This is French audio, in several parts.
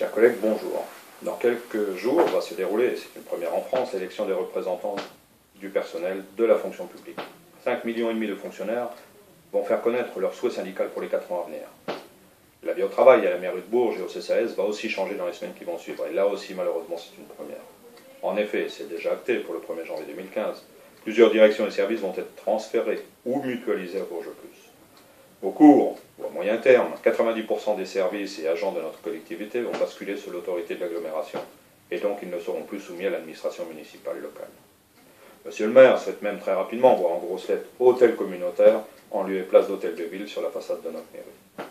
Chers collègues, bonjour. Dans quelques jours va se dérouler, c'est une première en France, l'élection des représentants du personnel de la fonction publique. 5,5 millions de fonctionnaires vont faire connaître leur souhait syndical pour les 4 ans à venir. La vie au travail à la mairie de Bourges et au CCAS va aussi changer dans les semaines qui vont suivre. Et là aussi, malheureusement, c'est une première. En effet, c'est déjà acté pour le 1er janvier 2015. Plusieurs directions et services vont être transférés ou mutualisés à Bourges Plus. Au court ou à moyen terme, 90% des services et agents de notre collectivité vont basculer sous l'autorité de l'agglomération, et donc ils ne seront plus soumis à l'administration municipale locale. Monsieur le maire souhaite même très rapidement voir en grosses lettres hôtel communautaire en lieu et place d'hôtel de ville sur la façade de notre mairie.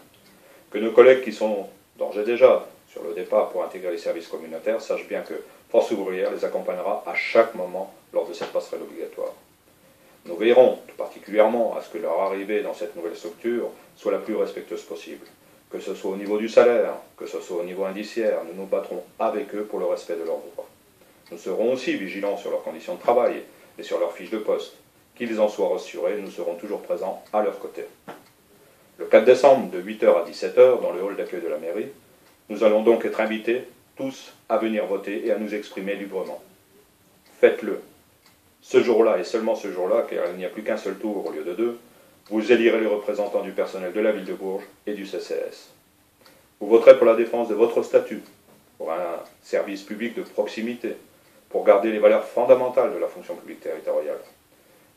Que nos collègues qui sont d'ores et déjà sur le départ pour intégrer les services communautaires sachent bien que Force ouvrière les accompagnera à chaque moment lors de cette passerelle obligatoire. Nous veillerons tout particulièrement à ce que leur arrivée dans cette nouvelle structure soit la plus respectueuse possible. Que ce soit au niveau du salaire, que ce soit au niveau indiciaire, nous nous battrons avec eux pour le respect de leurs droits. Nous serons aussi vigilants sur leurs conditions de travail et sur leurs fiches de poste. Qu'ils en soient rassurés, nous serons toujours présents à leur côté. Le 4 décembre, de 8h à 17h, dans le hall d'accueil de la mairie, nous allons donc être invités tous à venir voter et à nous exprimer librement. Faites-le. Ce jour-là, et seulement ce jour-là, car il n'y a plus qu'un seul tour au lieu de 2, vous élirez les représentants du personnel de la ville de Bourges et du CCAS. Vous voterez pour la défense de votre statut, pour un service public de proximité, pour garder les valeurs fondamentales de la fonction publique territoriale.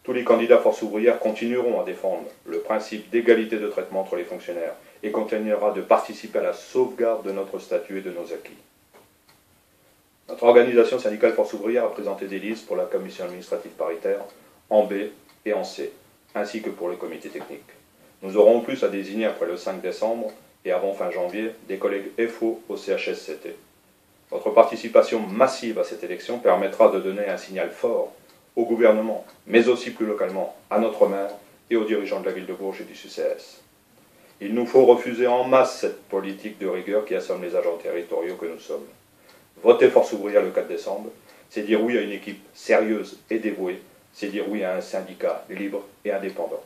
Tous les candidats Force ouvrière continueront à défendre le principe d'égalité de traitement entre les fonctionnaires et continuera de participer à la sauvegarde de notre statut et de nos acquis. Notre organisation syndicale Force ouvrière a présenté des listes pour la commission administrative paritaire en B et en C, ainsi que pour les comités techniques. Nous aurons en plus à désigner après le 5 décembre et avant fin janvier des collègues FO au CHSCT. Votre participation massive à cette élection permettra de donner un signal fort au gouvernement, mais aussi plus localement à notre maire et aux dirigeants de la ville de Bourges et du CCAS. Il nous faut refuser en masse cette politique de rigueur qui assomme les agents territoriaux que nous sommes. Voter Force ouvrière le 4 décembre, c'est dire oui à une équipe sérieuse et dévouée, c'est dire oui à un syndicat libre et indépendant.